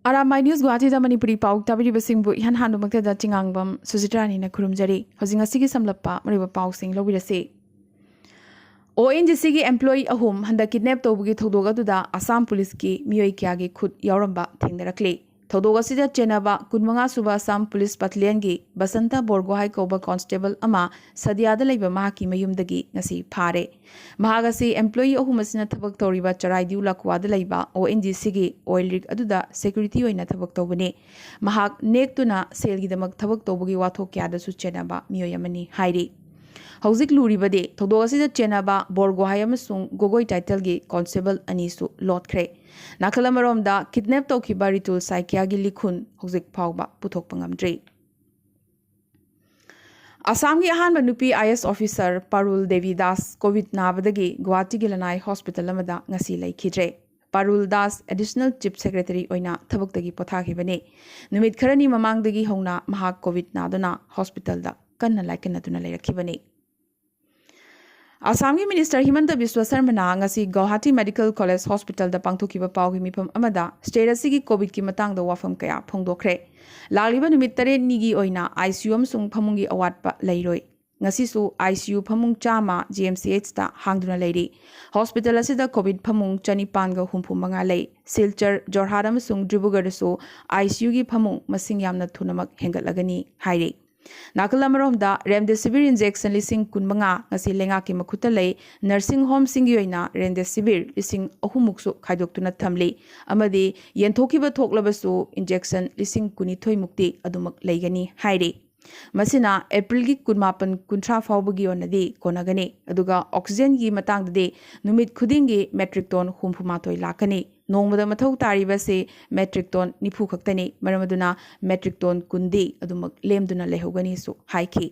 आरामाई news Guwahati Manipuri पाउ ताबिरिबसिंगबु इहान हानुमक्तदा चिंगांगबम सुजित्रानीना खुरुमजरी हजिंग समलप्पा मरिबा पाउसिंग लौबिरसे ONGC की employee अहुम हंदा kidnap तौबगी थौदोग अदुदा Assam police की मियोई क्यागी खुद यावरंबा थेंगनरक्ले थौदोग असिदा चेनाबा कुनमंगा सुबा आसाम पुलिस बटालियन की बसंता बोरगोहाई कौबा कांस्टेबल अमा सदियादा लैबा महाकी मयुमदगी ngasi फारे महागासी एम्प्लॉई अहुम असिना थबक तौरिबा चराइदिउ लक्वादा लैबा ONGC की ऑयल रिग अदुदा सिक्योरिटी ओइना थबक तौबने महाक नेक्तुना सेलगिदमक थबक तौबगी वाथो क्यादासु चेनाबा मियोय अमनी हाइरी हौजिक लुरीबदे थौदोग असिदा चेनाबा बोरगोहाई अमसुंग गोगोई टाइटल की कांस्टेबल अनीसु लोटख्रे नाखल अमरोमदा किडनैप तौखिबा रितुल साइकियागी लिखुन हौजिक फाउबा पुथोकपा ngamdri असम की अहानब नुपी IS officer Parul Devidas Covid नाबदगी गुवाहाटी की लनाई हॉस्पिटल अमदा ngasi लैखिद्रे Parul Das additional chief secretary ओइना थबक्तगी पोथाखिबने नुमित खरनी ममांगदगी हौना महाक कोविड नादुना हॉस्पिटल दा कन्ना लाइकनदुना लेरखिबने असम की minister Himanta Biswa Sarma ngasi Guwahati medical college hospital दा पांगथोकिबा पाउगी मिफम अमदा स्टेट असिगी कोविड की मतंग दा वाफम कया फोंगदोखरे लालिबा नुमित 3 निगी ओइना ICU अमसुंग फमुंगी अवाटपा लैरोय ngasisu ICU famung chama GMCH ta hangduna leiri hospital asida covid famung chanipan ga humpu manga lei silchar jorhad amasung dribugar so ICU gi famung masing yamna thunamak hengatlagani haire nakal amarom da remdesivir injection lising kunmanga ngasi lenga ki makhuta lei nursing home singi oina remdesivir lising ahumuksu khaidoktuna thamli amadi yenthokiba thoklabasu injection lising kunithoi mukti adumak leigani haire मसिना अप्रैल की कुनमापन कुंथ्रा फाउबगी ओनदी कोनगनी अदुगा oxygen की मतंगदे नुमित खुदिंगी metric ton 64 लाखनी नोंगमदा मथौ तारिबसे मेट्रिक टन 90 खक्तनी मरमदुना मेट्रिक टन कुंदी अदुमक लेमदुना लेहोगनी सु हाइखी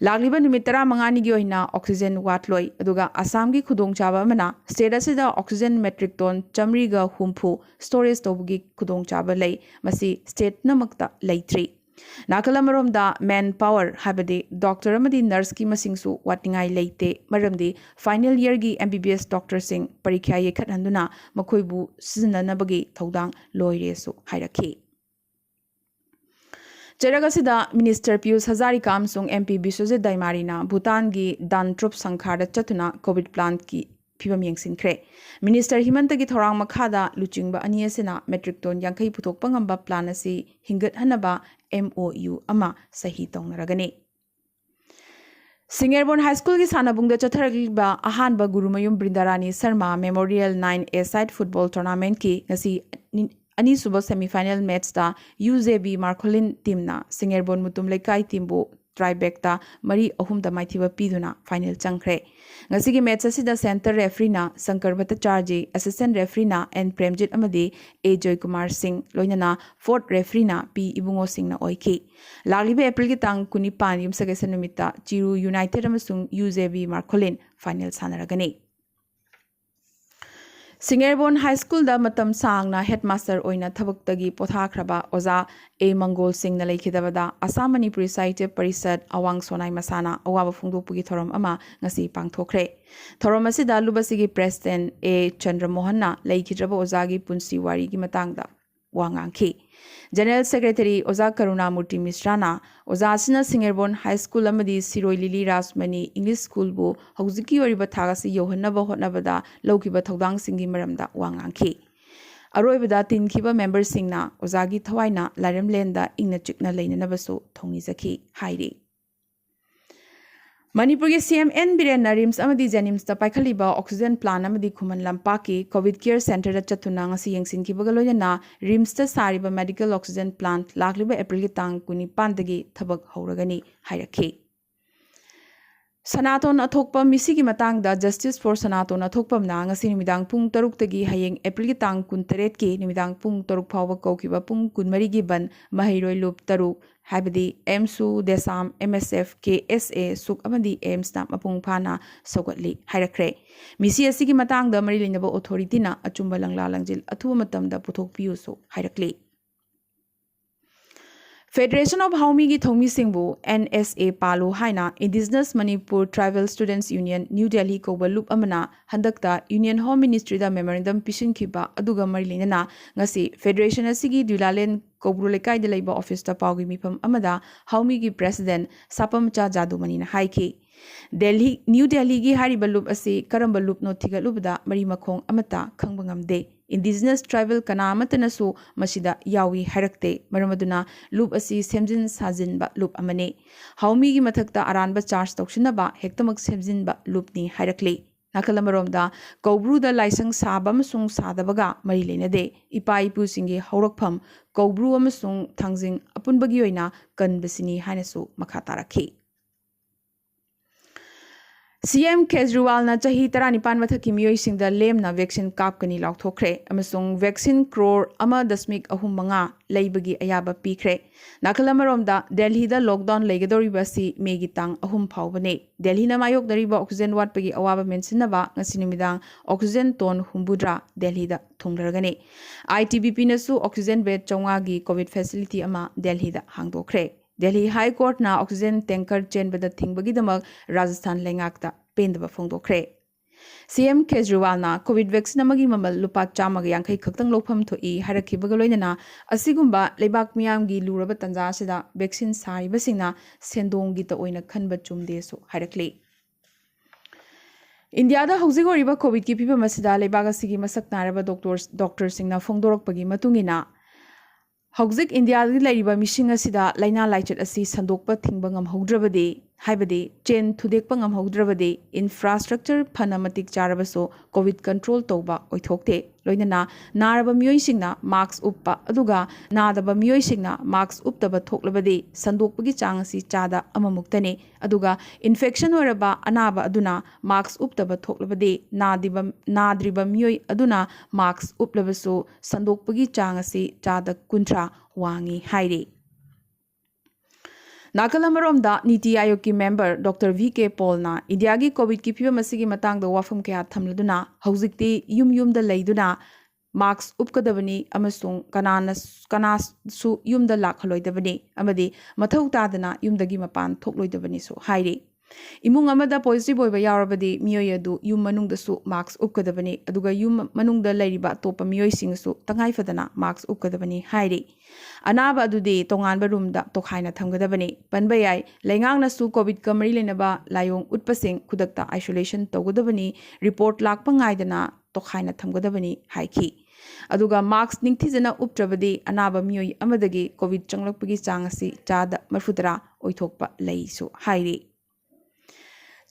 लागलिबा नुमित 15 निगी ओइना ऑक्सीजन वाटलोय अदुगा आसाम की खुदोंचाबा अमना स्टेट असिदा ऑक्सीजन मेट्रिक टन चमरीगा हुंफु स्टोरेज तौबगी खुदोंचाबा लई मसी स्टेट नमक्ता लैत्री नाकल अमरोमदा मैन पावर हाबदे डॉक्टर अमदी नर्स की मसिंगसु वाटिंगाई लेते मरमदी फाइनल ईयर की MBBS डॉक्टर सिंह परीक्षा येखतहंदुना मखोइबु सिजननबगी थौदांग लोइरेसु हाइरखी चरगसिदा मिनिस्टर पीयूष हजारिका अमसुंग MP बिश्वजित दैमारीना भूटान की दानट्रुप संखार चतुना कोविड प्लान की फिवम यंगसिनख्रे मिनिस्टर हिमंत की थौरांग मखादा लुचिंगबा अनियसेना मेट्रिक टन 50 पुथोकपा ngamba प्लान असि हिंगत हनबा MOU अमा सही तौनरगने सिंगेरबोन हाई स्कूल की सानाबुंगदा चथरगलिबा अहानबा Gurumayum Brindarani Sharma memorial 9A side football tournament की ngasi अनीसुबा सेमीफाइनल मैच दा UJB मार्कोलिन टीमना सिंगेरबोन मुतुम लेकाई टीमबो ट्राइबेक्टा मरी अहुमदा माइथिबा पीदुना फाइनल चंख्रे ngasi की मैच असिदा सेंटर रेफरीना शंकर भट्टाचार्य असिस्टेंट रेफरीना N प्रेमजित अमदी A जय कुमार सिंह लोइनना फोर्थ रेफरीना P इबुंगो सिंहना ओइखी लालिबे अप्रैल की तांग 19 युमसगेसन नुमिता चिरू यूनाइटेड अमसुंग UJB मार्कोलिन फाइनल सानरगनी सिंगेरबोन हाई स्कूल दा मतम सांगना हेडमास्टर ओइना थबक्तगी पोथाख्रबा ओजा A मंगोल सिंह न लेखिदबदा आसाम मणिपुरी साहित्य परिषद अवांग सोनाई मसाना अवाब फुंगदोपुगी थोरम अमा ngasi पांगथोखरे theorem असिदा लुबसिगी president A Chandramohan ना लेखिद्रबा ओजागी पुंसी वारी की मतंगदा वांगांखी जनरल सेक्रेटरी ओजा करुणामूर्ति मिश्राना ओजासिना सिंगेरबोन हाई स्कूल अमदी सिरोई लिली राजमनी इंग्लिश स्कूल बो हौजिकी ओरिबा थागासी योहन्नबा होटनबदा लौकिबा थौदांग सिंगी मरमदा वांगांखी अरोइबदा तिनखिबा मेंबर सिंगना ओजागी थवाइना लाइरमलेंदा इंगना चिकना लेननबसु थौनिजखी हाइरी मणिपुर के CM N बिरेन रिम्स अमदी जेनिम्स ता पाइखलिबा ऑक्सीजन प्लान अमदी खुमन लंपाकी कोविड केयर सेंटर चतुना ngasi यंगसिनखिबगा लोयना रिम्स ता सारिबा मेडिकल ऑक्सीजन प्लांट लाखलिबा अप्रैल की तांग 19 दगी थबक हौरगनी हाइरखी सनातन अथोकपा मिसी की मतंगदा जस्टिस फॉर सनातन अथोकपमना ngasi निमिदांग पुंग 3 तगी हयेंग अप्रैल की तांग 19 की निमिदांग पुंग 3 फावबा कौकिबा पुंग 13 की बन महिरोय लुप 3 हाइबदी एमसु देसाम MSF KSA सुक अमदी एम्स ना मपुंग फाना सौगतली हाइरखरे मिसी असि की मतंगदा मरी लिनबा अथॉरिटीना अचुंबा लंगला लंजिल अथुबा मतमदा पुथोकपियुसु हाइरखली Federation of Haumi gi thongmi singbu NSA palu haina Indigenous Manipur Tribal Students Union New Delhi koba loop amana handakta Union Home Ministry da memorandum pisin khiba aduga mari lenana ngasi Federation asigi Dulalen Kobru lekai de leiba office ta pawgi mifam amada Haumi gi president Sapamcha Jadumani na haiki New Delhi gi hariba loop asi karamba loop no thiga lubda mari makhong amata khangbangam de Indigenous Tribal Kanamatanasu Masida Yawi Harakte Maramaduna Loop asi Semjin Sajin ba loop amane Haumi gi mathakta aranba charge tokshina ba hektamak semjin ba loop ni Harakli Nakalamaromda Kobru da Laisang Sabam Sung Sadabaga Mari Lenade Ipa Ipu Singi Haurakpham Kobru amasung Thangjing Apunbagi oina Kanbasini Hanasu Makhataraki CM Kejriwal na chahi taranipan mathaki miyoi singda lemna vaccine kapkani lauthokre amasung vaccine crore ama dasmik ahum manga leibagi ayaba pikre nakalamarom da Delhi da lockdown legadori basi megi tang ahum phawbane Delhi na mayok dariba oxygen watpagi awaba mensinaba ngasinumidang oxygen ton humbudra Delhi da thunglargane ITBP nasu oxygen bed chonga gi covid facility ama Delhi da hangdokre Delhi High Court na oxygen tanker chain bada thingbagi damak Rajasthan lengakta pendaba phongdokre CM Kejriwal na COVID vaccine amagi mamal lupa chamaga yankai khaktang lopham thoi harakhibaga loinana asigumba leibak miyam gi luraba tanja sida vaccine sariba singna sendong gi ta oina khanba chumde so harakli India da housing oriba COVID ki pipa masida leibak asigi masak naraba doctor singna phongdorokpagi matungina Hauzik India gi laiba mishing asida laina laichet asi sandokpa thingba ngamhaudrabadi haibadi chain thudekpa ngamhaudrabadi infrastructure phanamatik charabaso covid control toba oithokte loinana naraba miyoi singna marks uppa aduga nadaba miyoi singna marks uptaba thoklabadi sandokpagi chang asi chada amamuktane aduga infection oraba anaba aduna marks uptaba thoklabadi nadriba miyoi aduna marks uplabaso sandokpagi chang asi chada kuntra wangi hairi Nakalamaromda Niti Aayog ki member Dr. V.K. Paul na India gi COVID ki phibam asigi matangda wafam kaya thamladuna haujikti yumda leiduna marks upkadabani amasung kanasu yumda lakhaloidabani amadi mathau tadana yumdagi mapan thokloidabani so hairi Imung amada positive oiba yarabadi miyoi adu yum manungdasu marks upkadabani aduga yum manungda leiriba topa miyoi singsu tangai fadana marks upkadabani hairi Anaba adude tonganba roomda tokhaina thamgadabani panbayai laingang covid kamari lenaba layong utpasing kudakta isolation tawgadabani report lakpa ngaidana tokhaina thamgadabani haiki aduga marks ningthijana uptrabadi anaba miyoi amadagi covid changlakpagi changasi chada marfudara oithokpa leisu hairi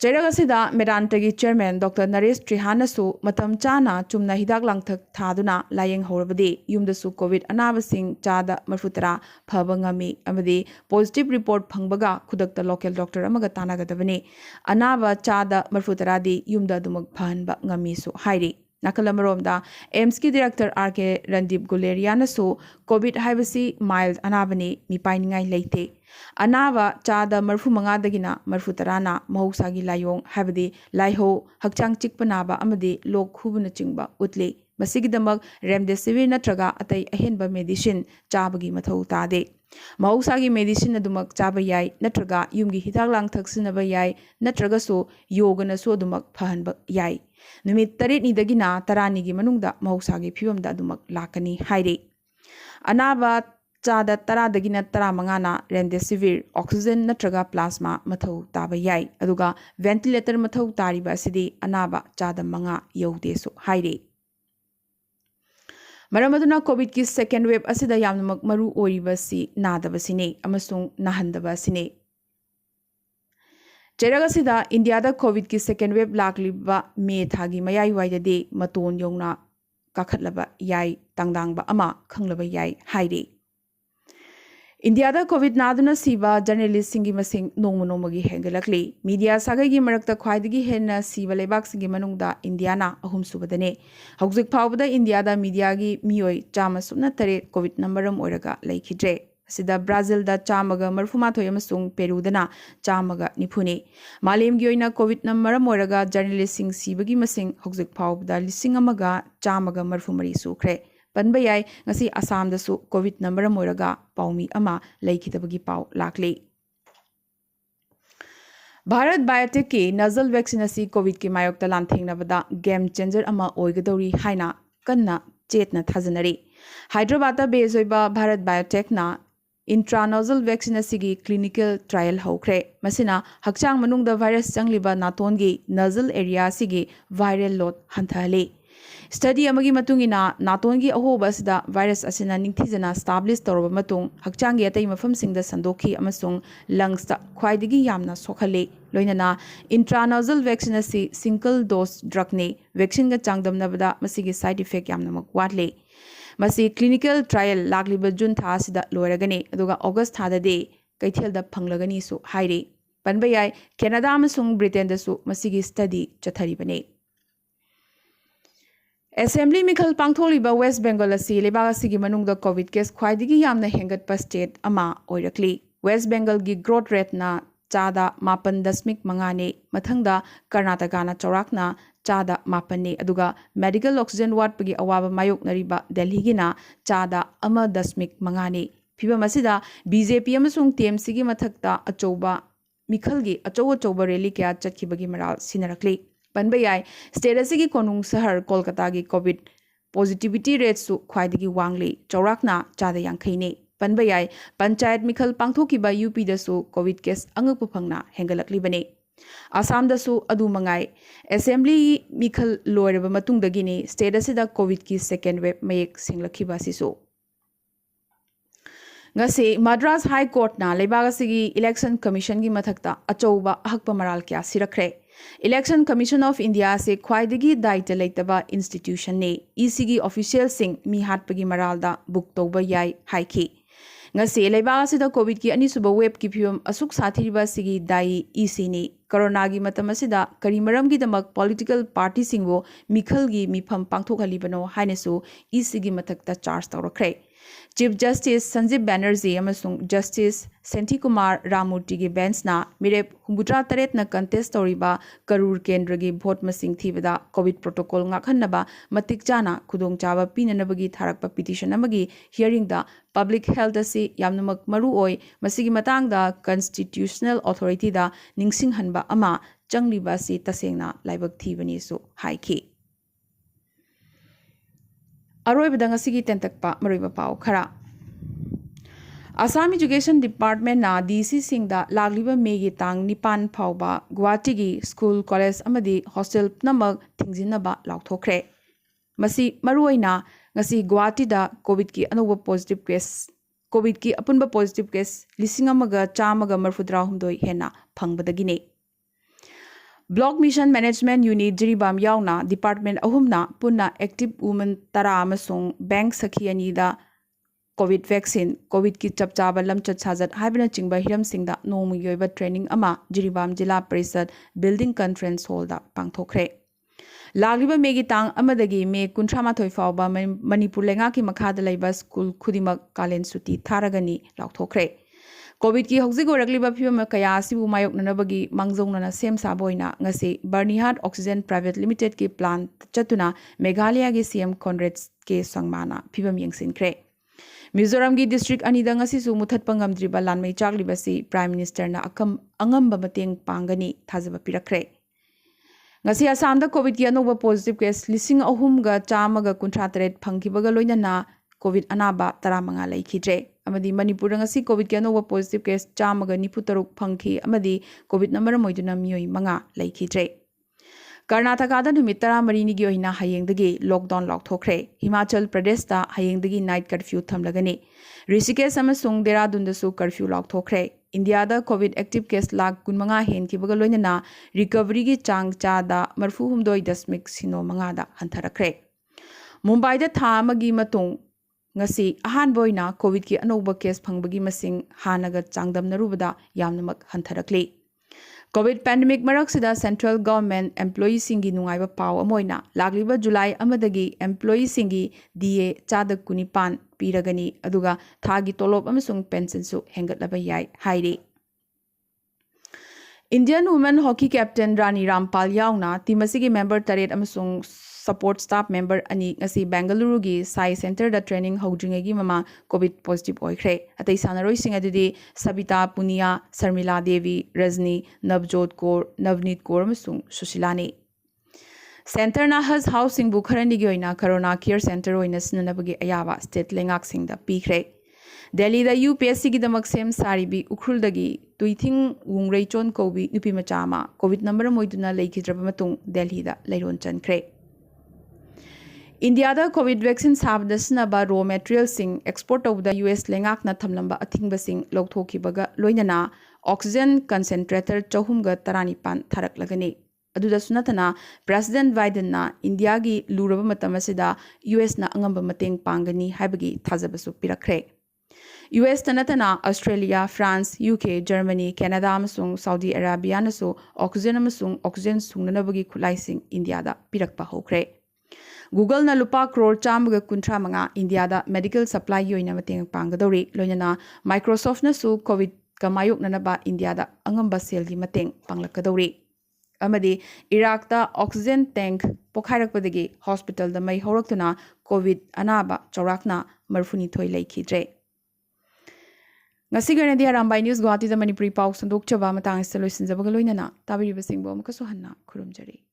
Jairagasida Medantagi Chairman Dr. Naresh Trihanasu Matam Chana Chumna Hidak Langthak Thaduna Layeng Horabadi Yumdasu COVID Anabasing Chada Marfutara Phabangami Amadi Positive Report Phangbaga Kudakta Local Doctor Amaga Tanagadabani Anaba Chada Marfutaradi Yumda Dumak Phanba Ngamisu Hairi Nakalamaromda AIMS ki Director R.K. Randip Gulerianasu COVID Haibasi Mild Anabani Mipainingai Leite Anava chada marfu mangadagina marfu tarana mahusagi layong habadi laiho hakchang chikpanaba amadi lok khubuna chingba utli masigidamak remdesivir natraga atai ahenba medicine chabagi mathau tade mahusagi medicine adumak chaba yai natraga yumgi hidak lang thaksinaba yai natraga so yogana so adumak phahanba yai numit taret ni dagina tarani gi manungda mahusagi phibamda adumak lakani haire anaba Chada tara dagina tara mangana remdesivir oxygen natraga plasma mathau taba yai aduga ventilator mathau tariba sidi anaba chada manga yaude so haire Maramaduna COVID ki second wave asida yamnamak maru oriba si nadaba sine amasung nahandaba sine Jairagasida India da COVID ki second wave lakliba me thagi mayai waidade maton yongna kakhatlaba yai tangdangba ama khanglaba yai haire India da COVID naduna siba journalist singi masing nongmagi hengalakli media sagai gi marakta khwaidagi henna siba lebak singi manungda India na ahum subadane hauzik phawbada India da media gi miyoi chama sumna tare COVID numberam oiraga laikhidre sida Brazil da chamaga marfuma thoyamasung Peru dana chamaga nifune malem gi oina COVID numberam oiraga journalist sing sibagi masing hauzik phawbada lising amaga chamaga marfumari sukre ꯄꯟꯕ ꯌꯥꯏ ꯉꯁꯤ ꯑꯁꯥꯝꯗꯁꯨ ꯀꯣꯚꯤꯗꯅ ꯃꯔꯝ ꯑꯣꯏꯔꯒ ꯄꯥꯎꯃꯤ ꯑꯃ ꯂꯩꯈꯤꯗꯕꯒꯤ ꯄꯥꯎ ꯂꯥꯛꯂꯤ Bharat ꯕꯥꯏꯑꯣꯇꯦꯛꯀꯤ ꯅꯖꯜ vaccine ꯑꯁꯤ ꯀꯣꯚꯤꯗꯀꯤ ꯃꯥꯌꯣꯛꯇ ꯂꯥꯟꯊꯦꯡꯅꯕꯗ ꯒꯦꯝ ꯆꯦꯟꯖꯔ ꯑꯃ ꯑꯣꯏꯒꯗꯧꯔꯤ ꯍꯥꯏꯅ ꯀꯟꯅ ꯆꯦꯠꯅ ꯊꯥꯖꯅꯔꯤ ꯍꯥꯏꯗ꯭ꯔꯕꯥꯗꯇ ꯕꯦꯖ ꯑꯣꯏꯕ ꯚꯥꯔꯠ ꯕꯥꯏꯑꯣꯇꯦꯛꯅ इंट्रानोजल वैक्सीन की क्लिनिकल ट्रायल होख्रे मसिना हक्चांग मनुंगदा वायरस चंगलिबा नातोनगी नजल एरिया सिगी वायरल लोड हंथहले स्टडी अमगी मतुंगिना नातोनगी अहोबसदा वायरस असिना निंगथिजना स्टाब्लिश तौरब मतुंग हक्चांगी अतै मफमसिंगदा संदोखी अमसुंग लंग्सता ख्वाइदगी यामना सोखले लोइनना इंट्रानोजल वैक्सीन असि सिंगल डोज ड्रग ने वैक्सीन गा चांगदमनबदा मसिगी साइड इफेक्ट यामना मक वाटले मसी क्लिनिकल ट्रायल लागलिब जून था सिदा लोरगने अदुगा अगस्त थाददे कैथेलदा फंगलगनी सु हाइरे पनबा याय कैनाडा अमसुंग ब्रिटेन दसु मसिगी स्टडी चथरिबने असेंबली मिखल पांगथोलिबा वेस्ट बेंगल असि लेबा असिगी मनुंगदा कोविड केस ख्वाइदिगी यामना हेंगतपा स्टेट अमा ओइरकली वेस्ट बेंगल गी ग्रोथ रेट ना चादा 5.5 मथंगदा कर्नाटका ना चौराकना चादा 5 अदुगा मेडिकल ऑक्सीजन वाटपगी अवाबा मायोकनरिबा दिल्लीगिना चादा 1.5 फिबम असिदा बीजेपी अमसुंग टीएमसी गी मथक्ता अचौबा मिखलगी अचौबा रैली क्या चटखिबगी मराल सिनरकली पनबा याय स्टेट असिगी कोनुंग शहर कोलकाता गी कोविड पॉजिटिविटी रेट सु ख्वाइदिगी वांगली चौराकना चादा 50 ने पनबा याय पंचायत मिखल पांगथोकिबा यूपी दसु कोविड केस अंगकपु फंगना हेंगलकलिबने आसाम दसु अदु मंगाई असेंबली मिखल लोरब मतुंगदगिनी स्टेट असिदा कोविड की सेकेंड वेव मयेक सिंगलखिबा सिसु ngase madras high court na lebaga sigi election commission gi mathakta achouba ahakpa maral kya sirakre election commission of india se khwaidagi daita leitaba institution ne ec gi official sing mi hatpagi maral da book toba yai haiki ngase lebaga sida covid ki anisuba web ki phium asuk sathiriba sigi dai ec ne corona gi matam asida kari maram gi damak political party singbo mikhal gi mifam pangthokalibano hainasu ec gi mathakta charge tawrakre Chief Justice Sanjeev Banerjee amasung Justice Senthi Kumar Ramurti gi bench na mirep 63 na contest toriba Karur Kendra gi vote masing thibada COVID protocol ngakhanaba matik chana khudong chaba pinanabagi tharakpa petition amagi hearing da public health asi yamnamak maru oi masigi matang da constitutional authority da ningsing hanba ama changliba si tasengna laibak thibani su haiki अरोइबदा ngasi tentakpa maroiba pau khara Assam Education Department na DC singda lagliba megi tang nipan phauba Guwahati gi school college amadi hostel namak thingjinaba laukthokre masi maruoina ngasi Guwahati da covid ki anoba positive case covid ki apunba positive case lising amaga chamaga marfudra humdoi hena phangbadagine Block Mission Management Unit Jiribam Yauna Department Ahumna Punna Active Women Tara Amasung Bank Sakhi Anida COVID vaccine COVID ki chapchaba lamchat sajat haibna chingba hiram singda nomu yoiba training ama Jiribam Jila Parisad Building Conference Hall da pangthokre Lagliba megi tang amadagi me kuntramathoi fawba Manipur lenga ki makhada laiba school khudimak kalen suti tharagani laukthokre COVID की हौजिक ओरकलिबा फिबम कया सिबु मायोकननबगी मांगजौनना सेम साबोइना ngasi Barnihart Oxygen Private Limited की प्लांट चतुना मेघालय की सीएम कॉनरेड्स के संगमाना फिबम यंगसिनख्रे मिजोरम की डिस्ट्रिक्ट अनिदा ngasi सु मुथत पंगमद्रिबा लानमै चागलिबसी प्राइम मिनिस्टर ना अकम अंगंबा मतेंग पांगनी थाजबा पिरखरे ngasi असम दा कोविड की अनोबा पॉजिटिव केस लिसिंग अहुमगा चामगा कुंथ्रातरेट फंगिबगा लोइनना कोविड अनाबा 15 लैखिद्रे अमदी मणिपुर ngasi कोविड के अनोबा पॉजिटिव केस चामगा 93 फंखी अमदी कोविड नंबर मोइदुना मियोई मंगा लैखिद्रे कर्नाटका दा नुमित 13 नि गी ओहिना हायेंगदगी लॉकडाउन लाउथोख्रे हिमाचल प्रदेश दा हायेंगदगी नाइट कर्फ्यू थमलगने ऋषिकेश अमसुंग देहरादून दसु कर्फ्यू लाउथोख्रे इंडिया दा कोविड एक्टिव केस लाख 15 हेनखिबगा लोइनना रिकवरी गी चांग चादा 42.05 दा हंथरख्रे मुंबई दा था अमगी मतुंग ngasi ahan boina covid ki anoba case phangbagi masing hanaga changdamnaruba yamnamak hantharakli covid pandemic maraksida central government employees singi nungaiba paw amoina lagliba july amadagi employees singi da chada kunipan piragani aduga thagi tolop amasung pension su hengatlaba yai hairi Indian women hockey captain Rani Rampal yauna team asigi member taret amasung support staff member ani ngasi Bengaluru gi Sai Center da training hodringegi mama COVID positive oikre atai sanaroi sing adudi Sabita Punia Sarmila Devi Rajni Navjot Kaur Navneet Kaur amasung Sushila ni Center na has housing bu kharani gi oina corona care center oina sinanabagi ayaba state lengak sing da pikre Delhi da UPSC gi damak sem saribi ukhul dagi tuithing wungrei chon kobi nupi machama COVID number moiduna leikidraba matung Delhi da leiron chankre India da COVID vaccine sabda sinaba raw material sing export of the US lengak na thamlamba athingba sing logthokibaga loinana oxygen concentrator chahum ga taranipan tharak lagani aduda sunatana President Biden na India gi luraba matamasida US na angamba mateng pangani haibagi thajabasu pirakre US tanatana Australia, France, UK, Germany, Canada amasung Saudi Arabia nasu oxygen sungnanabagi khulaising India da pirakpa hokre Google na lupa crore chamga kuntra manga India da medical supply yoina mateng panggadori loinana Microsoft nasu COVID ka mayok nanaba India da angamba sel gi mateng panglakadori amadi Iraq da oxygen tank pokhairakpadagi hospital da mai horaktuna COVID anaba chaurakna marfuni thoi laikhidre ngasi garandi arambai news Guwahati da Manipuri pau sandok chaba matang isa loisinjabaga loinana tabiriba singbo amakaso hanna khurumjari